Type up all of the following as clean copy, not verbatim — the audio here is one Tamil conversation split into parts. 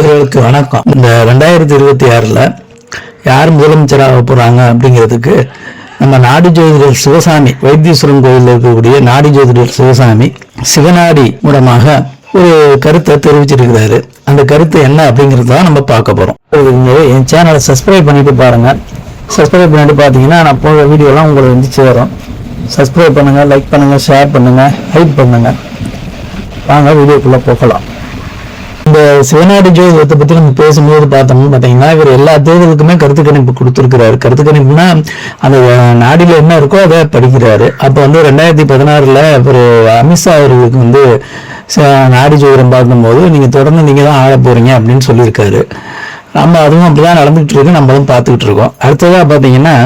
நண்பர்களுக்கு வணக்கம். இந்த 2026 யார் முதலமைச்சராக போறாங்க அப்படிங்கிறதுக்கு நம்ம நாடி ஜோதிடர் சிவசாமி வைத்தீஸ்வரன் கோயிலில் இருக்கக்கூடிய நாடி ஜோதிடர் சிவசாமி சிவநாடி மூலமாக ஒரு கருத்தை தெரிவிச்சிருக்கிறாரு. அந்த கருத்து என்ன அப்படிங்கிறத நம்ம பார்க்க போறோம். என் சேனலை சப்ஸ்கிரைப் பண்ணிட்டு பாருங்க. சப்ஸ்கிரைப் பண்ணிட்டு பார்த்தீங்கன்னா நான் போகிற வீடியோலாம் உங்களுக்கு வந்து சேரும். சப்ஸ்கிரைப் பண்ணுங்க, லைக் பண்ணுங்க, ஷேர் பண்ணுங்க, ஹைப் பண்ணுங்க. வாங்க வீடியோக்குள்ள போகலாம். இந்த சிவநாடி ஜோதிடத்தை பத்தி நம்ம பேசும்போது பார்த்தோம்னு பார்த்தீங்கன்னா இவர் எல்லா தேர்தலுக்குமே கருத்து கணிப்பு கொடுத்துருக்கிறாரு. கருத்து கணிப்புனா அந்த நாடில என்ன இருக்கோ அதை படிக்கிறாரு. அப்போ வந்து 2016 இவர் அமித்ஷா அவர்களுக்கு வந்து நாடி ஜோதிடம் பார்க்கும்போது நீங்க தொடர்ந்து நீங்க தான் ஆள போறீங்க அப்படின்னு சொல்லியிருக்காரு. நம்ம அதுவும் அப்படிதான் நடந்துகிட்டு இருக்கு, நம்மளும் பார்த்துக்கிட்டு இருக்கோம். அடுத்ததா பார்த்தீங்கன்னா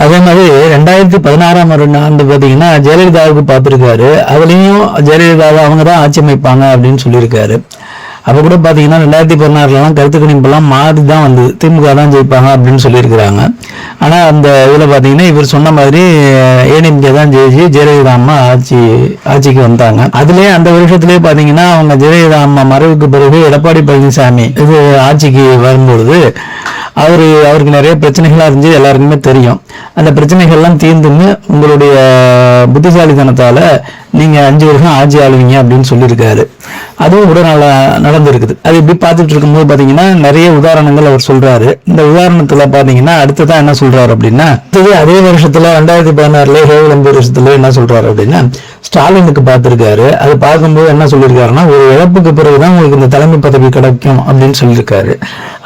அதே மாதிரி 2016 ஆண்டு பார்த்தீங்கன்னா ஜெயலலிதாவுக்கு பார்த்துருக்காரு. அதுலேயும் ஜெயலலிதாவை அவங்க தான் ஆட்சி அமைப்பாங்க அப்படின்னு சொல்லியிருக்காரு. அப்போ கூட பார்த்தீங்கன்னா 2016 கருத்து கணிப்பெல்லாம் மாறி தான் வந்து திமுக தான் ஜெயிப்பாங்க அப்படின்னு சொல்லியிருக்கிறாங்க. ஆனால் அந்த இதில் பார்த்தீங்கன்னா இவர் சொன்ன மாதிரி ஏடிஎம்கே தான் ஜெயிச்சு ஜெயலலிதா அம்மா ஆட்சிக்கு வந்தாங்க. அதுலேயே அந்த வருஷத்துலேயே பார்த்தீங்கன்னா அவங்க ஜெயலலிதா அம்மா மறைவுக்கு பிறகு எடப்பாடி பழனிசாமி இது ஆட்சிக்கு வரும்பொழுது அவருக்கு நிறைய பிரச்சனைகளாக இருந்துச்சு, எல்லாருக்குமே தெரியும். அந்த பிரச்சனைகள்லாம் தீர்ந்துன்னு உங்களுடைய புத்திசாலித்தனத்தால நீங்க 5 வருஷம் ஆட்சி ஆளுவீங்க அப்படின்னு சொல்லியிருக்காரு. அதுவும் கூட நடந்திருக்குது. அது இப்படி பார்த்துட்டு இருக்கும்போது பாத்தீங்கன்னா நிறைய உதாரணங்கள் அவர் சொல்றாரு. இந்த உதாரணத்துல பாத்தீங்கன்னா அடுத்ததான் என்ன சொல்றாரு அப்படின்னா அதே வருஷத்துல 2016 ஹேவலம்பு வருஷத்துல என்ன சொல்றாரு அப்படின்னா ஸ்டாலினுக்கு பார்த்திருக்காரு. அது பார்க்கும்போது என்ன சொல்லியிருக்காருன்னா ஒரு இழப்புக்கு பிறகுதான் உங்களுக்கு இந்த தலைமை பதவி கிடைக்கும் அப்படின்னு சொல்லியிருக்காரு.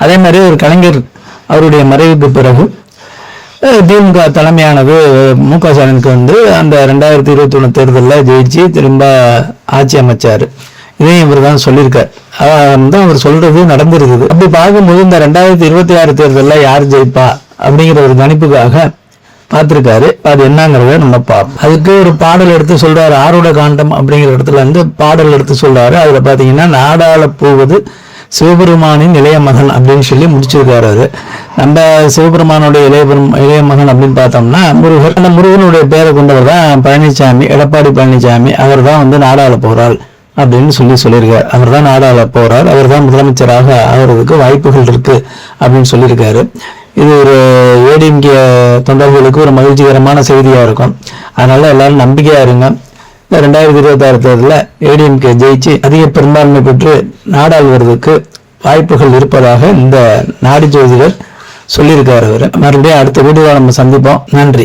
அதே மாதிரி ஒரு கலைஞர் அவருடைய மறைவுக்கு பிறகு திமுக தலைமையானது மு.க. ஸ்டாலினுக்கு வந்து அந்த 2021 தேர்தலில் ஜெயிச்சு திரும்ப ஆட்சி அமைச்சாரு. இதையும் இவர் தான் சொல்லியிருக்காரு. அவர் சொல்றது நடந்திருக்குது. அப்படி பார்க்கும்போது இந்த 2026 தேர்தலில் யார் ஜெயிப்பா அப்படிங்கிற ஒரு கணிப்புக்காக பார்த்திருக்காரு. அது என்னங்கிறத நம்ம பார்ப்போம். அதுக்கு ஒரு பாடல் எடுத்து சொல்றாரு. ஆரோட காண்டம் அப்படிங்கிற இடத்துல வந்து பாடல் எடுத்து சொல்றாரு. அதுல பாத்தீங்கன்னா நாடாள போவது சிவபெருமானின் இளைய மகன் அப்படின்னு சொல்லி முடிச்சிருக்காரு. நம்ம சிவபெருமானுடைய இளைய மகன் அப்படின்னு பார்த்தோம்னா முருகன். அந்த முருகனுடைய பேரை கொண்டவர் தான் பழனிசாமி, எடப்பாடி பழனிசாமி. அவர் தான் வந்து நாடாள போறார் அப்படின்னு சொல்லியிருக்காரு. அவர் தான் நாடாள போறார், அவர் தான் முதலமைச்சராக ஆகிறதுக்கு வாய்ப்புகள் இருக்கு அப்படின்னு சொல்லியிருக்காரு. இது ஒரு ஏடிஎம்கே தொண்டர்களுக்கு ஒரு மகிழ்ச்சிகரமான செய்தியா இருக்கும். அதனால எல்லாரும் நம்பிக்கையா இருங்க. 2026 தேர்தலில் ஏடிஎம்கே ஜெயிச்சு அதிக பெரும்பான்மை பெற்று நாடாளுவதற்கு வாய்ப்புகள் இருப்பதாக இந்த நாடி ஜோதிடர் சொல்லியிருக்காரு. அவர் மறுபடியும் அடுத்த வீடியோவில் நம்ம சந்திப்போம். நன்றி.